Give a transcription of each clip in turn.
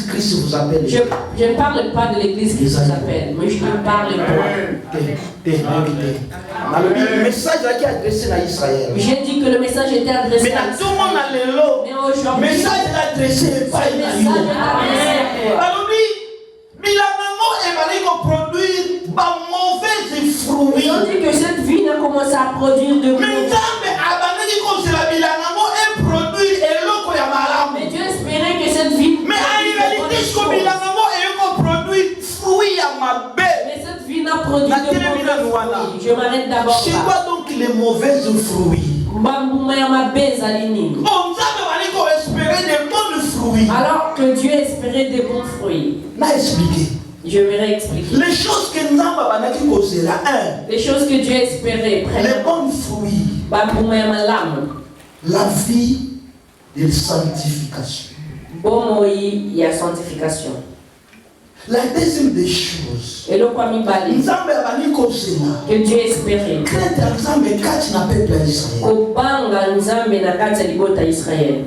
Christ vous appelle. Je ne parle pas de l'église qui vous appelle, mais je te parle de toi. Le message qui est adressé à Israël. J'ai dit que le message était adressé à tout le monde a le lot. Mais aujourd'hui, le message est adressé à Israël. Alors, ils ont dit que cette vie a commencé à produire de mauvais. Mais Dieu espérait que cette vie. Mais cette vie n'a produit de mauvais fruits. Je m'arrête d'abord. C'est quoi donc les mauvais fruits? Alors que Dieu espérait des bons fruits. Je vais réexpliquer. Les choses que nous avons les choses que Dieu espérait. Les bons fruits. La vie de sanctification. Il y a sanctification. La deuxième des choses. Et le premier que Dieu espérait. Israël.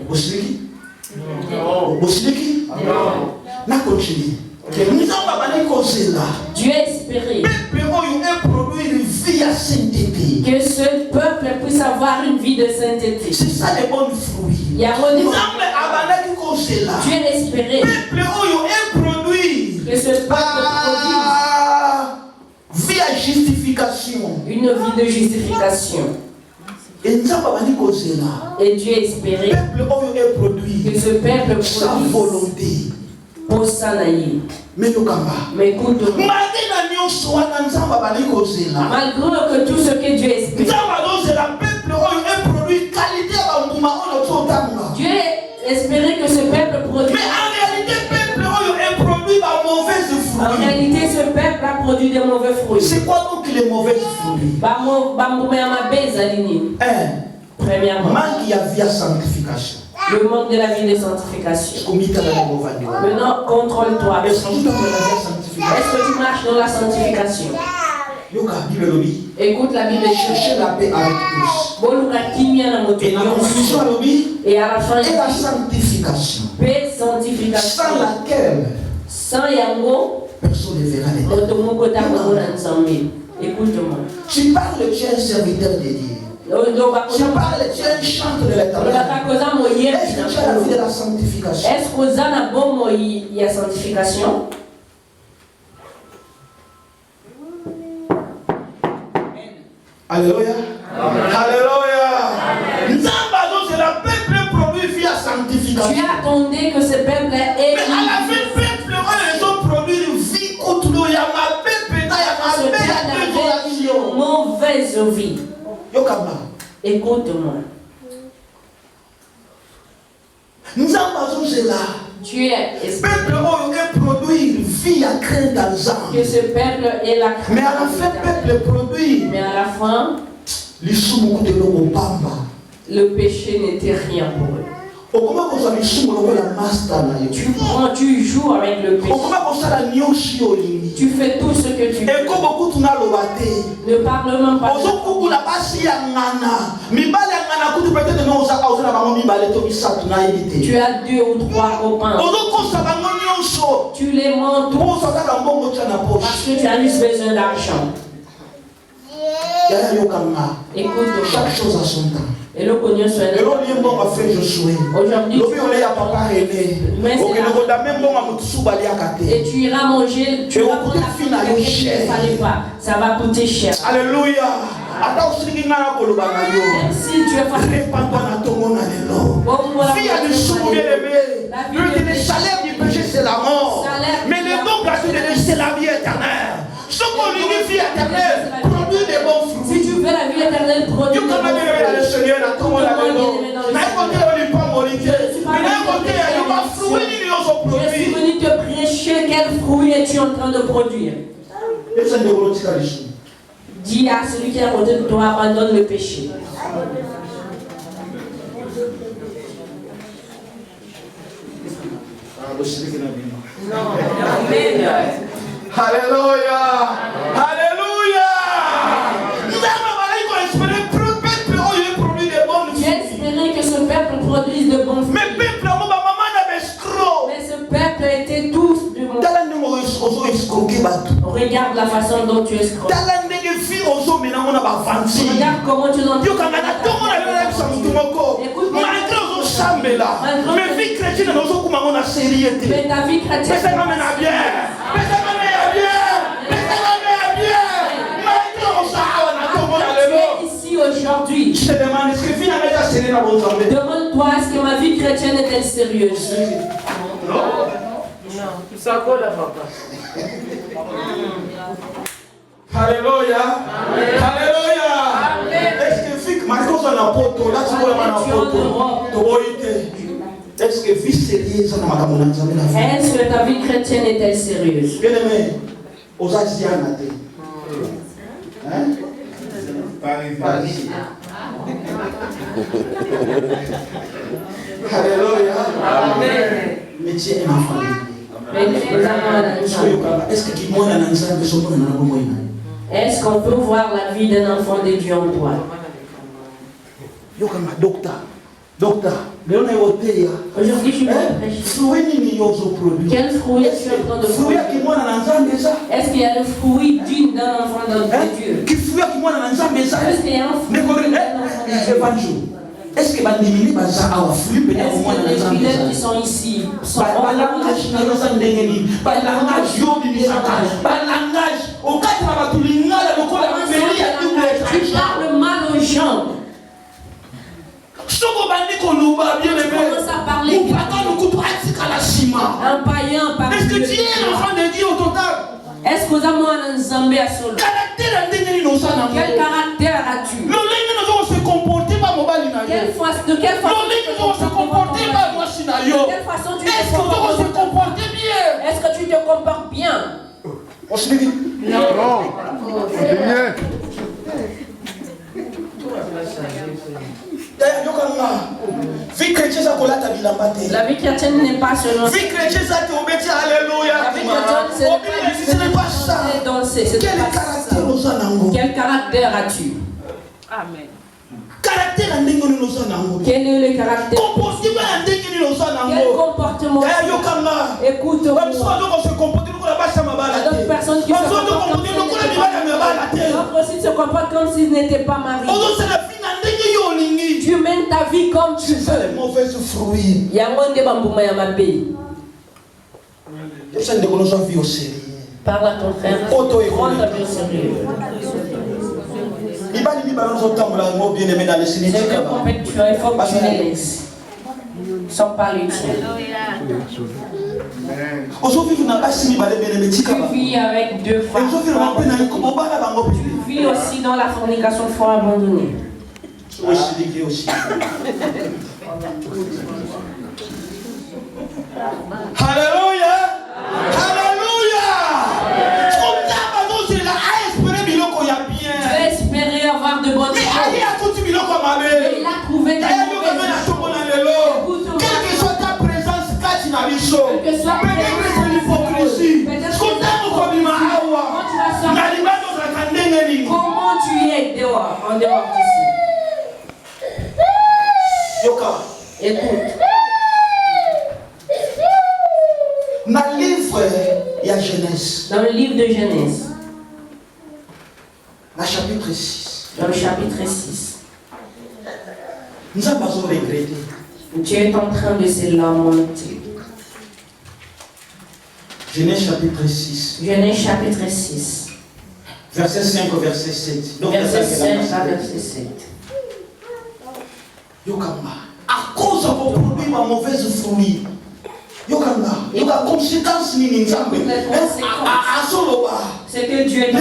Dieu espérait que ce peuple puisse avoir une vie de sainteté. C'est ça les bons fruits. Dieu espérait que ce peuple produise vie à justification. Une vie de justification. Et Dieu espérait que ce peuple produise sa volonté. Mais écoute-moi. Malgré que tout ce que Dieu espère, Dieu espérait que ce peuple produise. En réalité, ce peuple a produit des mauvais fruits. C'est quoi donc les mauvais fruits? Premièrement, manque de vie à sanctification. Le manque de la vie de sanctification. Maintenant, contrôle-toi. Est-ce que tu marches dans la sanctification? Écoute la Bible. Cherchez la paix avec tous. Et à la fin, et la sanctification. Paix, sanctification. Sans laquelle sans yango, personne ne verra l'éternel. Écoute-moi. Tu parles, tu es un serviteur de Dieu. Tu parles, tu es un chanteur de l'éternel. Est-ce que tu as la vie de la sanctification? Est-ce que tu as la sanctification? Alléluia. Alléluia. C'est la peuple produit via sanctification. Tu attendais que ce peuple ait. Mais à la fin, le peuple, ils ont produit une vie contre nous. Il y a ma peuple, il y a ma mauvaise vie. Écoute-moi. Nous avons là. Dieu peuple produit une vie à craindre dans les âmes. Que ce peuple est la crainte. Mais à la fin, le peuple produit. Mais à la fin, le péché n'était rien pour eux. Tu joues avec le péché. Tu fais tout ce que tu veux. Ne parle même pas. Tu as 2 ou 3 copains. Tu les montres parce que tu as juste besoin d'argent. Écoute, chaque chose a son temps. Et le cognon soit aujourd'hui, et tu iras manger, tu vas prendre la fin à laquelle il ne fallait pas. Ça va coûter cher. Alléluia. Même si tu es fatigué, le salaire du péché c'est la mort. Mais le don gratuit de Dieu c'est la vie éternelle. Ce qu'on dit vie éternelle, produit des bons fruits. Si tu veux la vie éternelle, produit des bons fruits. Je suis venu te prêcher quel fruit es-tu en train de produire. Dis à celui qui est à côté de toi, abandonne le péché. Alléluia. Alléluia. J'espérais que ce peuple produise de bons fruits. Mais ce peuple mettez tous de mon... Regarde la façon dont tu escroques. Regarde comment tu l'entends. Écoute-moi. Mais vie chrétienne, nous sommes comme on a sérieux. Mais ta vie chrétienne. Ici aujourd'hui. Je te demande, est-ce que demande-toi, est-ce que ma vie chrétienne est-elle sérieuse? Non. Ça colle à papa. Alléluia. Alléluia. Est-ce que vie, Marcos en apôtre, là tu vois un apôtre. Est-ce que vie sérieuse en madame? Est-ce que ta vie chrétienne est-elle sérieuse? Bien aimé, aux Asiens, hein? Pas ici. Alléluia. Amen. Mais tu es un enfant. Est-ce qu'on peut voir la vie d'un enfant de Dieu en toi? Docteur, aujourd'hui je suis prêche. Quel fruit es-tu en train de produire? Est-ce qu'il y a le fruit d'un enfant de Dieu? Est-ce qu'il y a un fruit d'un enfant de Dieu? Est-ce que les fidèles qui sont ici sont tu parles mal aux gens. Commence à parler. Un païen par est-ce que tu es l'enfant de Dieu au total? Est-ce que vous avez un Zambé à solo? Quel caractère as-tu? De quelle façon tu te comportes bien? Est-ce que tu te comportes bien? Non. La vie chrétienne n'est pas selon. La vie chrétienne, c'est pas danser. Quel caractère as-tu? Amen. Quel est le caractère? Quel comportement? Écoute-moi. D'autres personnes qui se comportent comme s'ils n'étaient pas mariés. Tu mènes ta vie comme tu veux. Il y a moins de bambou à ma pays. Parle à ton frère. Prends ta vie au sérieux. C'est que compétition, il faut que tu les laisses. Sans parler de ça. Tu vis avec deux femmes. Tu vis aussi dans la fornication, il faut abandonner. Alléluia. Alléluia. Tu as espéré avoir de bonnes choses. Il a trouvé des mauvaises choses. Quelle que soit ta présence, quelle que soit l'hypocrisie. Comment tu es dehors, en dehors d'ici? Écoute. Dans le livre, il y a Genèse. Dans le livre de Genèse. Dans le chapitre 6. Dans le chapitre 6. Nous avons besoin de regretter. Dieu est en train de se lamenter. Genèse chapitre 6. Genèse chapitre 6. Verset 5 au verset 7. Donc, verset 5 à verset 7. À cause de vos produits, ma mauvaise fruit. Il y a conséquence c'est que Dieu est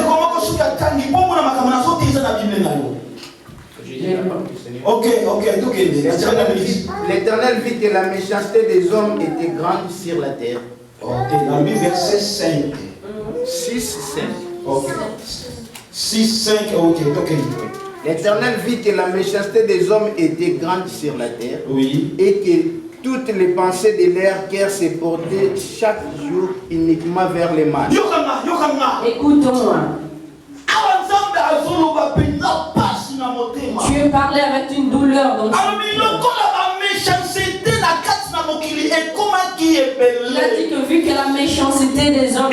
L'Éternel vit que la méchanceté des hommes était grande sur la terre. Dans le verset 5. 6, 5. Ok. 6, 5, ok. L'Éternel vit que la méchanceté des hommes était grande sur la terre. Oui. Et que toutes les pensées de leur cœur se portaient chaque jour uniquement vers le mal. Écoute-moi. Tu parlais avec une douleur dans Il a dit que vu que la méchanceté des hommes,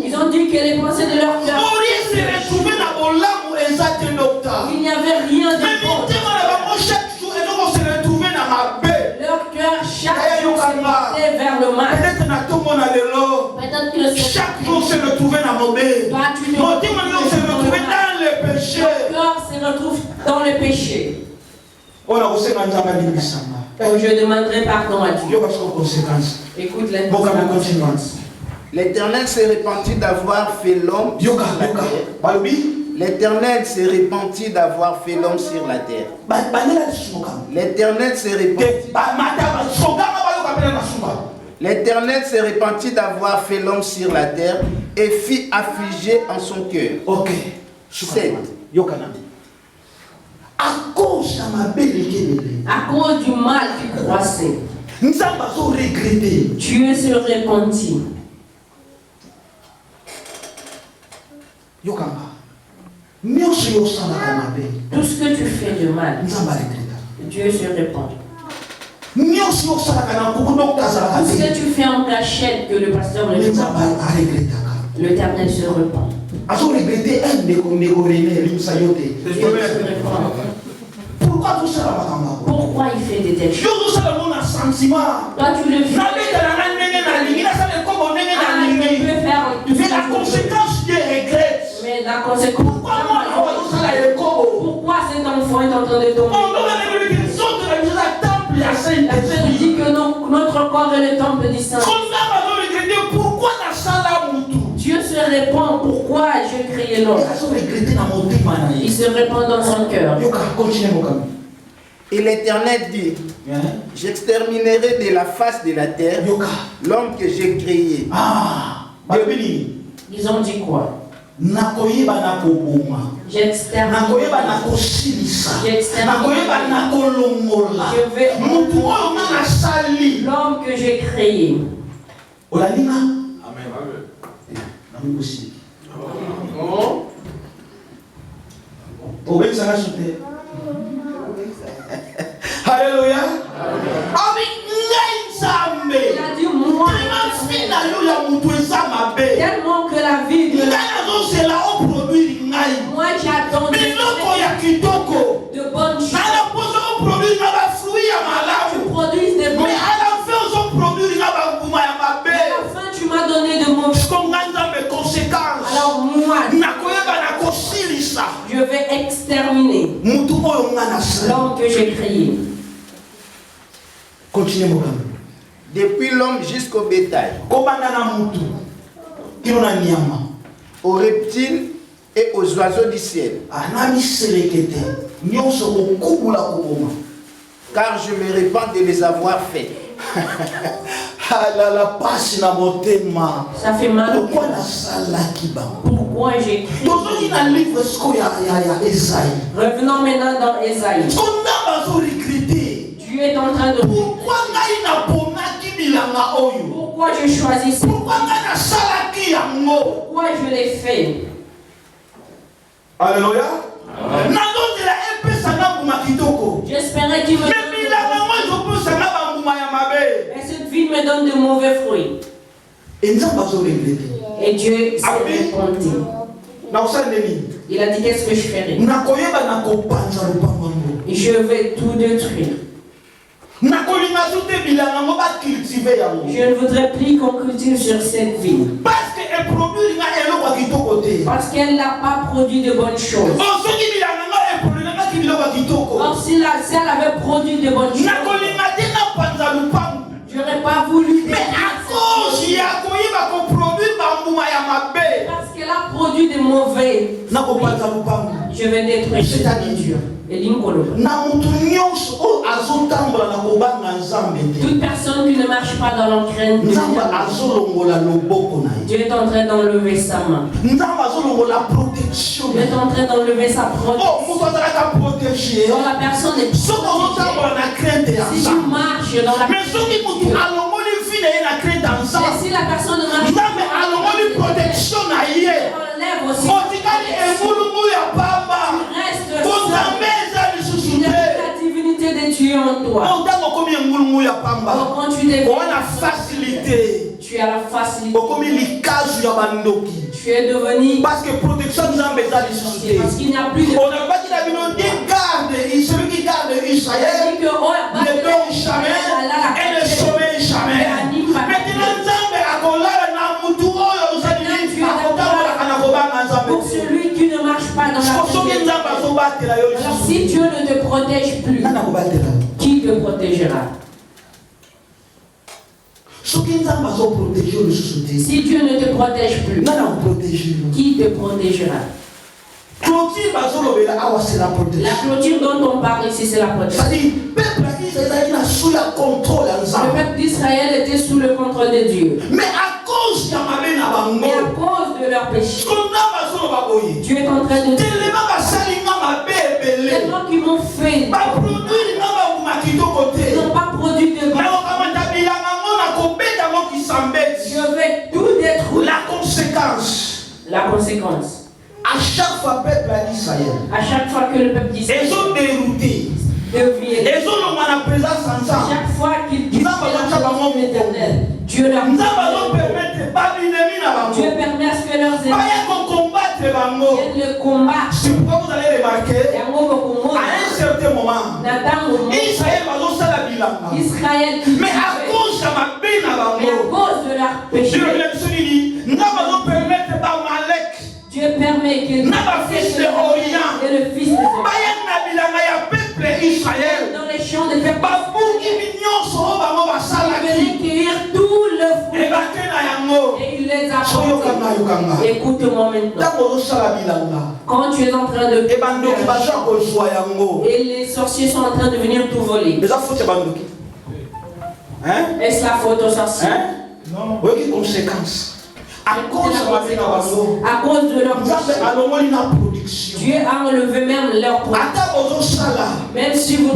ils ont dit que les pensées de leur cœur, il n'y avait rien de bon. Leur cœur chaque jour se portait vers le mal. Peut-être que chaque jour se retrouvait dans mon bébé. Mon dimanche se retrouvait dans le péché. Leur cœur se retrouve dans le péché. Je demanderai pardon à Dieu. Écoute les conséquences. L'Éternel s'est repenti d'avoir fait l'homme sur la terre. L'Éternel s'est repenti d'avoir fait l'homme sur la terre. L'Éternel s'est repenti. L'Éternel s'est repenti d'avoir fait l'homme sur la terre et fit affliger en son cœur. Ok. 7. À cause du mal qui croissait, Dieu se repentit. Tout ce que tu fais de mal, Dieu se repent. Tout ce que tu fais en cachette que le pasteur ne voit pas, l'Éternel se repent. Pourquoi il fait des telles choses? Toi tu le fais. Mais la conséquence tu regrettes. Mais la conséquence. Pourquoi cet enfant est en train de tomber? La Bible dit que notre corps est le temple du Saint. Dieu se répand. Pourquoi j'ai créé l'homme? Il se répand dans son cœur. Et l'Éternel dit, j'exterminerai de la face de la terre l'homme que j'ai créé. Ils ont dit quoi? J'extermine. Je vais l'homme que j'ai créé. Alléluia. Il a dit moi. Tellement que la vie de moi j'attends de bonnes choses. Tu produis des bonnes choses. À la fin tu m'as donné de mauvaises choses. Alors moi je vais exterminer l'homme que j'ai créé. Continuez mon gars. Depuis l'homme jusqu'au bétail, aux reptiles et aux oiseaux du ciel. Car je me répands de les avoir faits. Ça fait mal. Pourquoi j'ai créé? Revenons maintenant dans Ésaïe. Dieu est en train de... Pourquoi je choisis ça? Pourquoi je l'ai fait? Alléluia. J'espérais qu'il me donne mais cette vie me donne de mauvais fruits. Et Dieu s'est répondu. Il a dit qu'est-ce que je ferai? Je vais tout détruire. Je ne voudrais plus qu'on cultive sur cette vie. Parce qu'elle n'a pas produit de bonnes choses. Or si elle avait produit de bonnes choses, j'aurais pas voulu. Mais à cause parce qu'elle a produit de mauvais, je vais détruire. C'est-à-dire toute personne qui ne marche pas dans l'entraînement, Dieu est en train d'enlever sa main. Dieu est en train d'enlever sa protection. Quand la personne est protégée, si tu marches dans la protection, mais si la personne ne marche pas, enlève aussi. La divinité de Dieu en toi. Quand tu deviens facilité. Tu as la facilité. Tu es devenu. Parce que protection nous a parce qu'il n'y a plus de. On n'a pas dit la Bible, celui qui garde Israël ne dort jamais et ne sommeille jamais. Pour celui qui ne marche pas dans la paix. Alors si Dieu ne te protège plus, qui te protégera? Si Dieu ne te protège plus, qui te protégera? La clôture dont on parle ici, c'est la protection. Le peuple d'Israël était sous le contrôle de Dieu. Mais à cause de leur péché, Dieu est en train de dire tellement qu'ils m'ont fait, ils n'ont pas produit de mal. Je vais tout détruire. La conséquence. À chaque fois peuple d'Israël. À chaque fois que le peuple d'Israël. Ils ont dérouté. Ils ont la présence ensemble. Chaque fois qu'ils disent l'éternel, Dieu leur permet à ce que leurs ennemis viennent le combat. C'est pourquoi vous allez remarquer, à un certain moment, Israël, mais à cause de leur péché, Dieu permet que fils de Orient et le fils de Israël dans les champs de peuple ils venaient cueillir tout le fruit et il les a apportés. Écoute-moi maintenant. Quand tu es en train de et les sorciers sont en train de venir tout voler. Est-ce la faute aux sorciers? Non. Quelles conséquences? À cause de leur production. Dieu a enlevé même leur production. Même si vous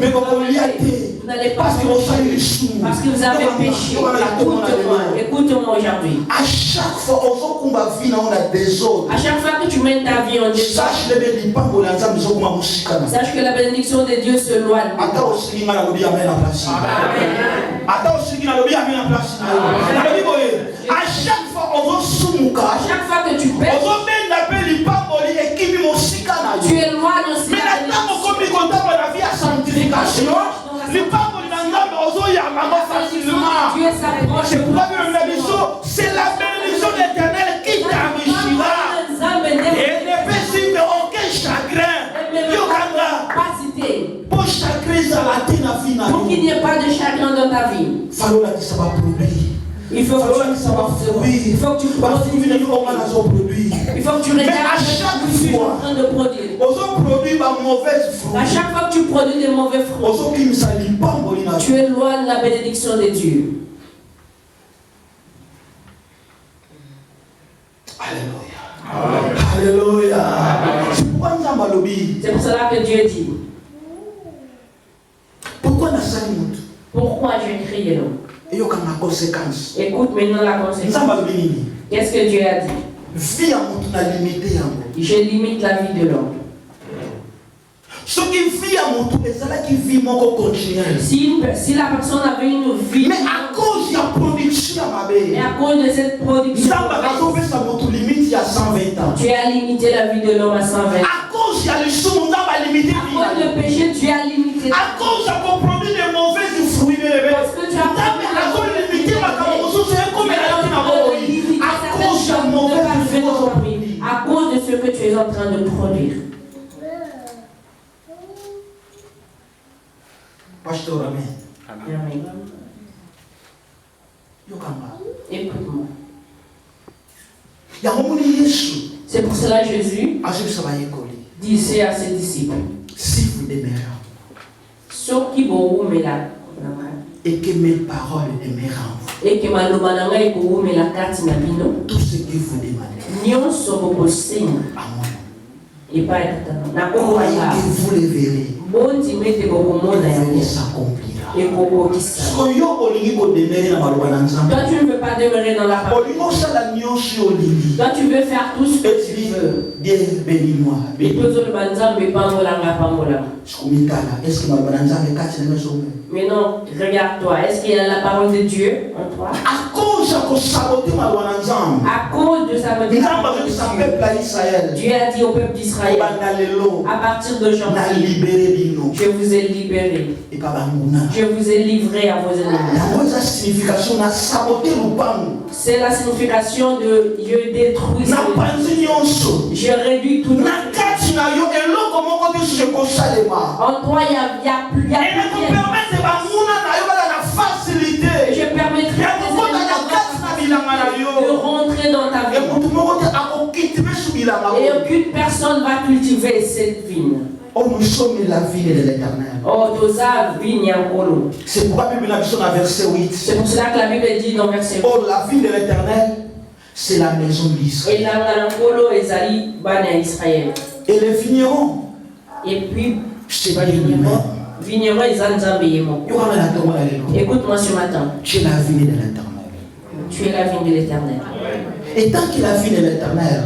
n'allez pas parce que vous avez péché. Écoute-moi aujourd'hui. À chaque fois que tu mènes ta vie en désordre, sache que la bénédiction de Dieu se loigne. À chaque fois que tu pètes, tu es loin de c'est la bénédiction de l'Éternel qui t'enrichira et ne fait suivre aucun chagrin. Pour qu'il n'y ait pas de chagrin dans ta vie. Il faut que tu produises. Il faut que tu regardes à chaque fois en train de produire. À chaque fois que tu produis des mauvais fruits, tu es loin de la bénédiction de Dieu. Alléluia. C'est pour cela que Dieu dit. Pourquoi j'ai créé l'homme? Écoute maintenant la conséquence. Qu'est-ce que Dieu a dit? Je limite la vie de l'homme. Si la personne avait une vie, mais à cause de la production, et à cause de cette production, tu as limité la vie de l'homme à 120. À cause du péché, tu as limité. À cause de qu'on produit des mauvais fruits, parce que tu as limité à cause de ce que tu es en train de produire. Pasteur, amen. Amen. Écoute-moi. C'est pour cela que Jésus disait à ses disciples, si vous demeurez et que mes paroles demeurent en vous, et que tout ce que vous demandez à moi, et pas croyez que vous le verrez, vous s'accomplira. Et Toi, tu ne veux pas demeurer dans la parole. Toi, tu veux faire tout ce que tu veux. Dieu bénis-moi. Mais non, regarde-toi. Est-ce qu'il y a la parole de Dieu en toi? À cause de sa Dieu a dit au peuple d'Israël, à partir d'aujourd'hui, je vous ai libéré. Je vous ai livré à vos ennemis. C'est la signification de je détruis. Je réduis tout. En toi, il y a plus. Je permettrai de rentrer dans ta vie. Et aucune personne va cultiver cette vigne. Oh, nous sommes la vigne de l'Éternel. C'est pourquoi la Bible dit dans verset 8. C'est pour cela que la Bible dit dans verset 8. Oh, la vigne de l'Éternel, c'est la maison d'Israël. Et les vignerons, et puis, c'est pas les vignerons. Écoute-moi ce matin. Tu es la vigne de l'Éternel. Tu es la vigne de l'Éternel. Et tant qu'il a la vigne de l'Éternel,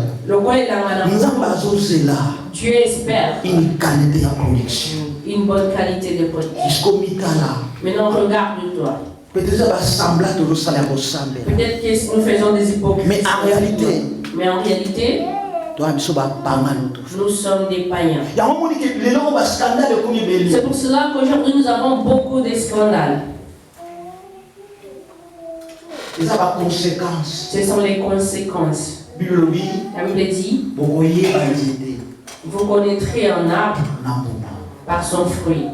Dieu espère une qualité de production. Une bonne qualité de production. Maintenant, regarde-toi. Peut-être que nous faisons des hypocrisies. Mais en réalité, nous sommes des païens. C'est pour cela qu'aujourd'hui nous avons beaucoup de scandales. Ce sont les conséquences. La Bible dit, vous connaîtrez un arbre par son fruit.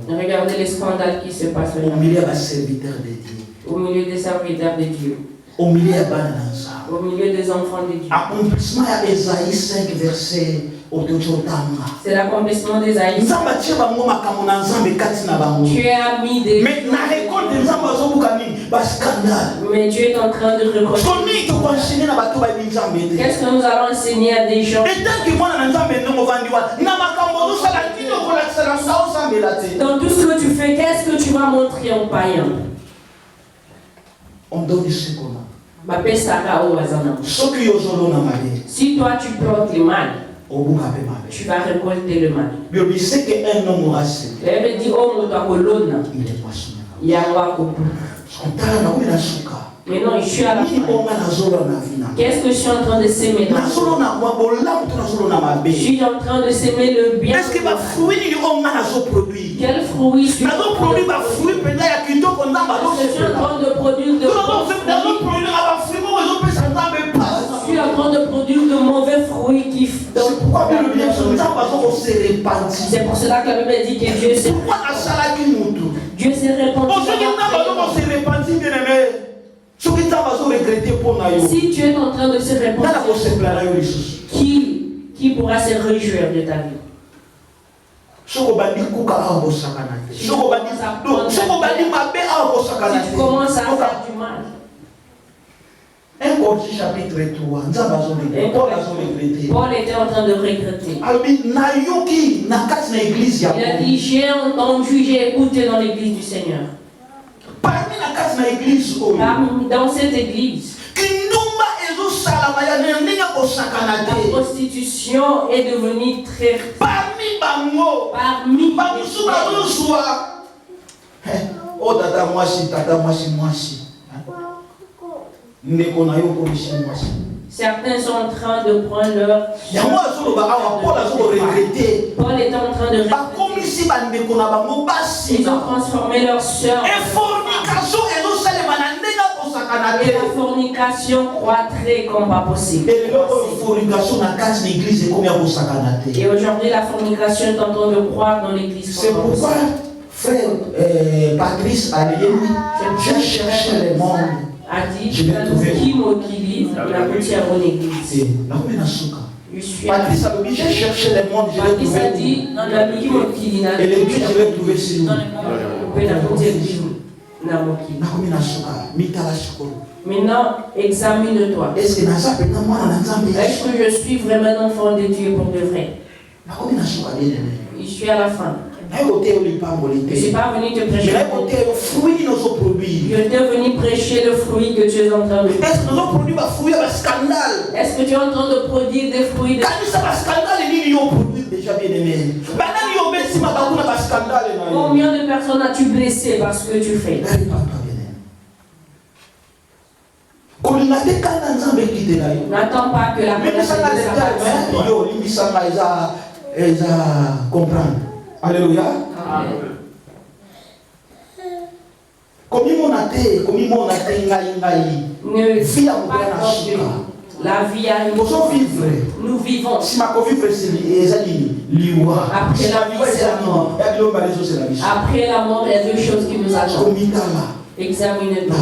Regardez les scandales qui se passent au milieu des serviteurs de Dieu. Au milieu des serviteurs de Dieu. Au milieu des enfants de Dieu. Accomplissement d'Ésaïe 5 verset. C'est l'accomplissement d'Ésaïe. Tu as mis des... Mais Dieu est en train de reconnaître. Qu'est-ce que nous allons enseigner à des gens? Dans tout ce que tu fais, qu'est-ce que tu vas montrer aux païens? On donne ce qu'on a. Si toi tu plantes le mal, tu vas récolter le mal. La Bible dit qu'un homme aura semé. Il est poissonné. Mais non, je suis à la fin. Qu'est-ce que je suis en train de s'aimer? Je suis en train de s'aimer le bien. Quel fruit je suis en train de produire de je suis en train de produire de mauvais fruits qui c'est pour cela que la Bible dit que Dieu s'est répandu. Si tu es en train de se répandre, qui pourra se réjouir de ta vie? Si tu commences à faire du mal. 1 Corinthiens chapitre 3, Paul était en train de regretter. Il a dit, j'ai entendu, j'ai écouté dans l'église du Seigneur. Dans cette église, la prostitution est devenue très parmi certains sont en train de prendre leur... Paul est en train de regretter. Ils ont transformé leur sœur. Et la fornication croîtrait comme pas possible. Et aujourd'hui, la fornication est en train de croître dans l'église. C'est pourquoi, frère Patrice a dit, je cherchais le monde. A dit, je vais trouver qui m'occupe la gouttière en église. Patrice a dit, j'ai cherché le monde, je vais trouver. Patrice a dit, dans la vie qui et l'église, je vais trouver sur nous. Maintenant, examine-toi. Est-ce que je suis vraiment enfant de Dieu pour de vrai? Je suis à la fin. Je ne suis pas venu te prêcher. Je suis venu prêcher le fruit que tu es en train de faire. Est-ce que tu es en train de produire des fruits de... Combien de personnes as-tu blessé parce que tu fais? N'attends pas que la personne comprendre. Alléluia. La vie a une... Nous vivons. Après la vie, c'est la mort. Après la mort, il y a deux choses qui nous attendent. Examine-toi.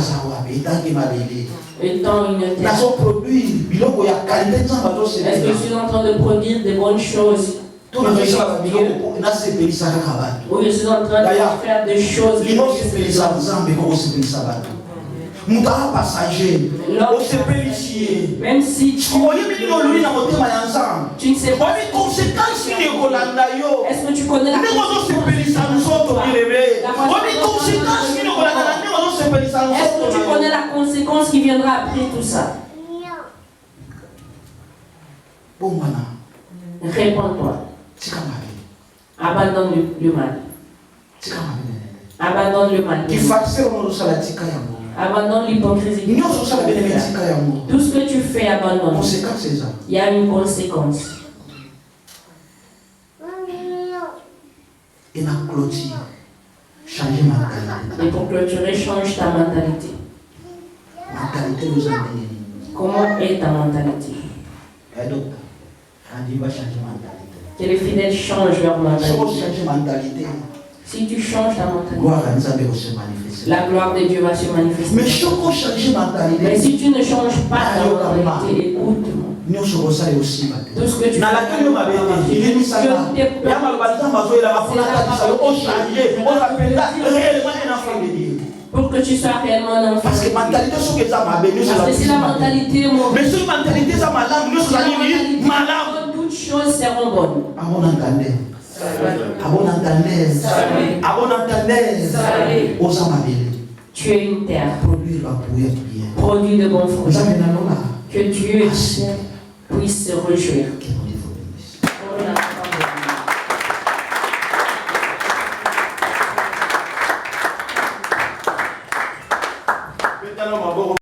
Étant une terre. Est-ce que je suis en train de produire des bonnes choses? Ou je suis en train de faire des choses qui même si tu ne sais pas, est-ce que tu connais la conséquence? Est-ce que tu connais la conséquence qui viendra après tout ça? Réponds-toi. Abandonne le mal. Abandonne le mal. Abandonne l'hypocrisie. Tout ce que tu fais, abandonne. Il y a une conséquence. Et pour clôturer, change ta mentalité. Comment est ta mentalité? Que les fidèles changent leur mentalité. Si tu changes ta mentalité, la gloire de Dieu va se manifester. Mais si tu ne changes pas ta mentalité, écoute-moi. Tout ce que tu fais, pour que tu sois réellement un enfant. Parce que si la mentalité est mauvaise, toutes choses seront bonnes. Tu es une terre. Produis de bons fruits. Que Dieu puisse se réjouir.